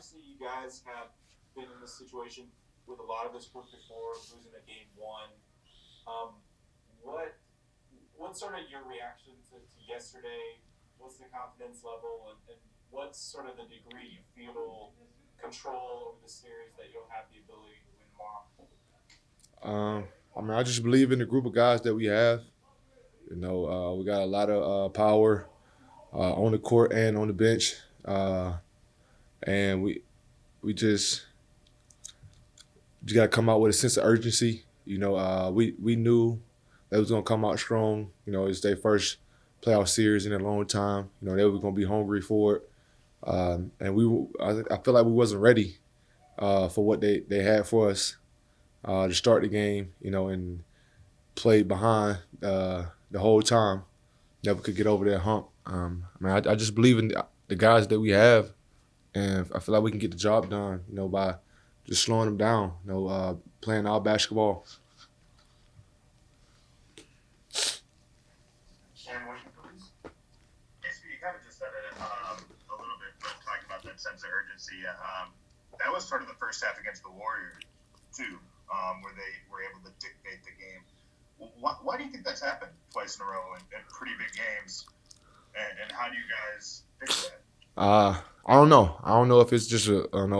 obviously you guys have been in this situation with a lot of this group before, losing a game one. Um, what what's sort of your reaction to yesterday? What's the confidence level, and what's sort of the degree you feel control over the series that you'll have the ability to win tomorrow? I mean, I just believe in the group of guys that we have. We got a lot of power on the court and on the bench, and we just got to come out with a sense of urgency. We knew they was gonna come out strong. It's their first playoff series in a long time. They were gonna be hungry for it, and I feel like we wasn't ready for what they had for us to start the game. And played behind the whole time. Never could get over that hump. I just believe in the guys that we have, and I feel like we can get the job done. By just slowing them down. Playing our basketball. And what you please? Basically, you kind of just said it a little bit, but talking about that sense of urgency. That was sort of the first half against the Warriors, too, where they were able to dictate the game. Why do you think that's happened twice in a row in pretty big games? And how do you guys fix that? I don't know. I don't know if it's just I don't know.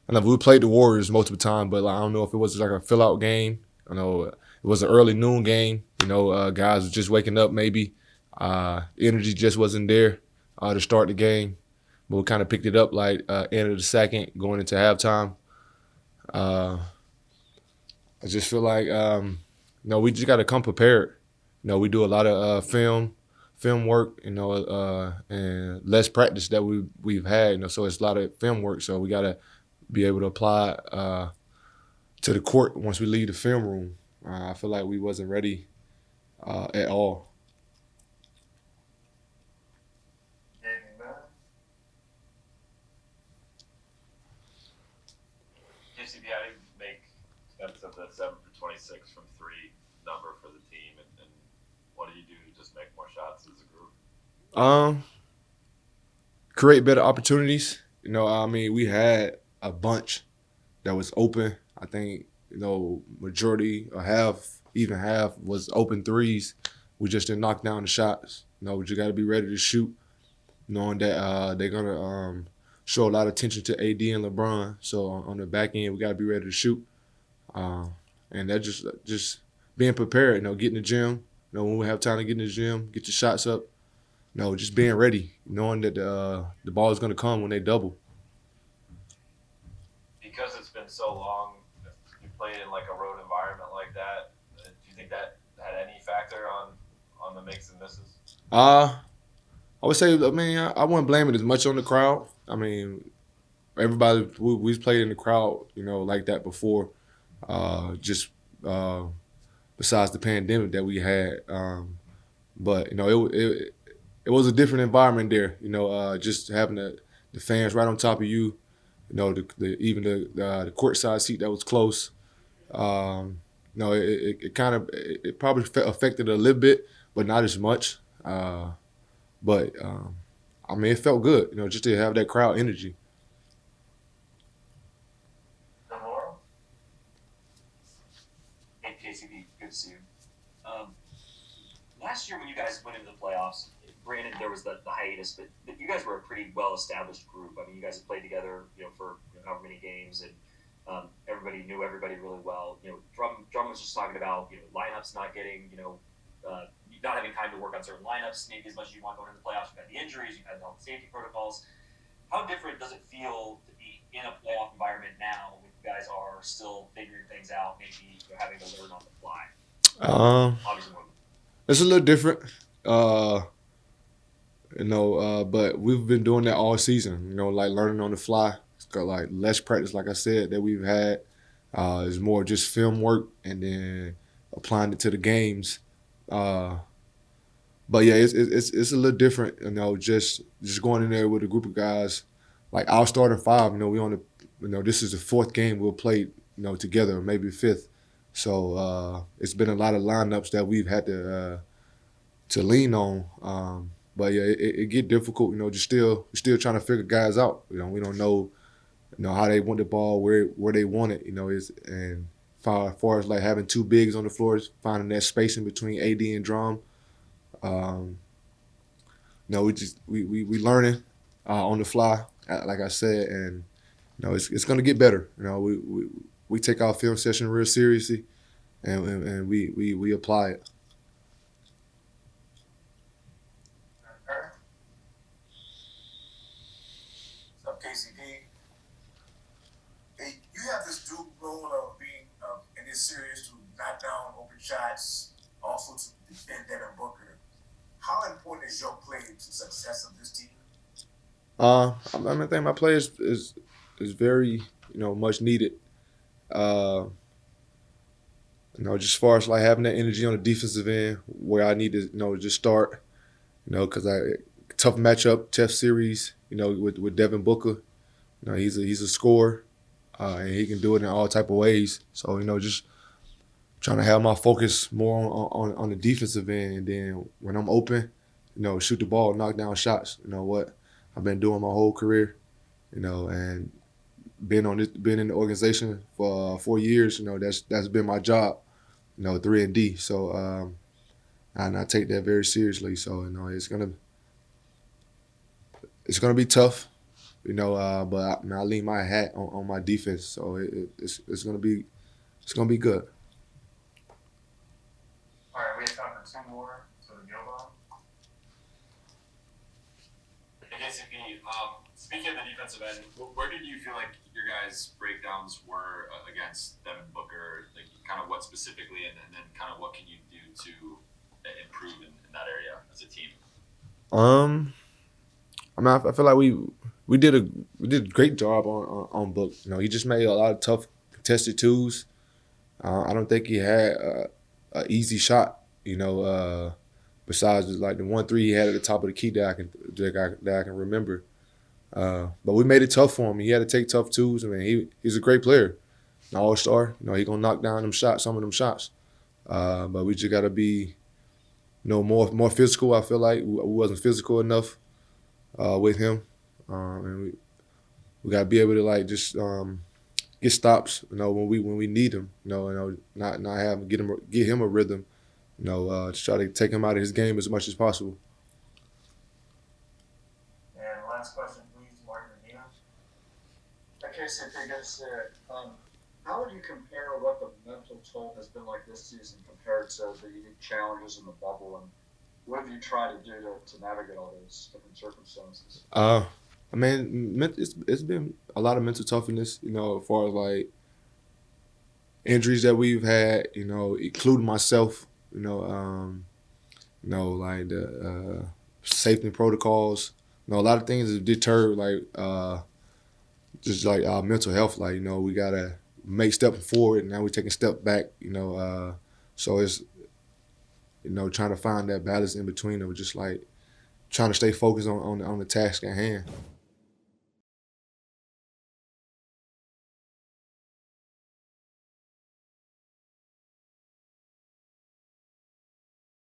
I know we played the Warriors multiple times, but I don't know if it was like a fill out game. I know it was an early noon game. Guys were just waking up. Maybe energy just wasn't there to start the game, but we kind of picked it up like end of the second, going into halftime. Uh, I just feel like we just got to come prepared. We do a lot of film work, and less practice that we've had. So it's a lot of film work. So we got to be able to apply to the court once we leave the film room. I feel like we wasn't ready at all. JCB, how do you make sense of the 7 for 26 from three number for the team, and what do you do to just make more shots as a group? Um, Create better opportunities. I mean, we had a bunch that was open. I think majority or even half was open threes. We just didn't knock down the shots. We just got to be ready to shoot, knowing that they're gonna show a lot of attention to AD and LeBron. So on the back end, we got to be ready to shoot, uh, and that just being prepared. Get in the gym. When we have time to get in the gym, get your shots up. Just being ready, knowing that the ball is gonna come when they double. Because it's been so long, you played in like a road environment like that. Do you think that had any factor on the makes and misses? Uh, I would say, I mean, I wouldn't blame it as much on the crowd. I mean, everybody we've played in the crowd, like that before. Just besides the pandemic that we had, but it was a different environment there. Just having the fans right on top of you. Even the courtside seat that was close. It kind of it probably affected a little bit, but not as much. But I mean, it felt good, just to have that crowd energy. Tomorrow? Hey, KCB, good to see you. Um, Last year when you guys went into the playoffs, granted there was the hiatus, but you guys were a pretty well-established group. I mean, you guys have played together, for however many games, and everybody knew everybody really well. Drum was just talking about lineups not getting not having time to work on certain lineups maybe as much as you want going into the playoffs. You've had the injuries, you've had the health and safety protocols. How different does it feel to be in a playoff environment now when you guys are still figuring things out, maybe having to learn on the fly? Um, Obviously, it's a little different. But we've been doing that all season. Like learning on the fly. It's got like less practice, like I said, that we've had. It's more just film work and then applying it to the games. Uh, but yeah, it's a little different. Just going in there with a group of guys. Like our starting five. We on the. This is the fourth game we'll play. Together, maybe fifth. So it's been a lot of lineups that we've had to lean on. But yeah, it get difficult. You know, just still trying to figure guys out. You know, we don't know, you know, how they want the ball, where they want it. You know, is and far as like having two bigs on the floor, is finding that spacing between AD and Drum. Um, you know, we learning on the fly, like I said, and you know, it's gonna get better. You know, we take our film session real seriously, and we apply it. Up KCP. Hey, you have this dual role of being in this series to knock down open shots, also to defend Devin Booker. How important is your play to success of this team? I think my play is very, you know, much needed. Uh, you know, just as far as like having that energy on the defensive end where I need to, you know, just start, you know, because tough matchup, tough series, you know, with Devin Booker. You know, he's a scorer, and he can do it in all type of ways. So, you know, just trying to have my focus more on the defensive end, and then when I'm open, you know, shoot the ball, knock down shots. You know what I've been doing my whole career, you know, and been in the organization for 4 years. You know, that's been my job. You know, 3 and D. So, and I take that very seriously. So, you know, it's gonna be tough. You know, but I lean my hat on my defense. So it's gonna be good. All right, we have time for two more. So the go on. KCP, speaking of the defensive end, where did you feel like your guys' breakdowns were against Devin Booker? Like, kind of what specifically, and then kind of what can you do to improve in that area as a team? I mean, I feel like we did a great job on Book. You know, he just made a lot of tough contested twos. I don't think he had a easy shot. You know, besides like the 1-3 he had at the top of the key that I can remember. But we made it tough for him. He had to take tough twos. I mean, he's a great player, an all-star. You know, he gonna knock down some of them shots. But we just gotta be, you know, more physical. I feel like we wasn't physical enough with him, and we gotta be able to like just get stops. You know, when we need him. You know, not have get him a rhythm. You know, to try to take him out of his game as much as possible. And last question, please, Martin and Nina. Okay, so good to see it. How would you compare what the mental toll has been like this season compared to the unique challenges in the bubble, and what have you tried to do to navigate all those different circumstances? I mean, it's been a lot of mental toughness. You know, as far as like injuries that we've had. You know, including myself. You know, like the safety protocols. You know, a lot of things have deterred like just like our mental health. Like, you know, we gotta make steps forward, and now we're taking a step back. You know, so it's, you know, trying to find that balance in between of just like trying to stay focused on the task at hand.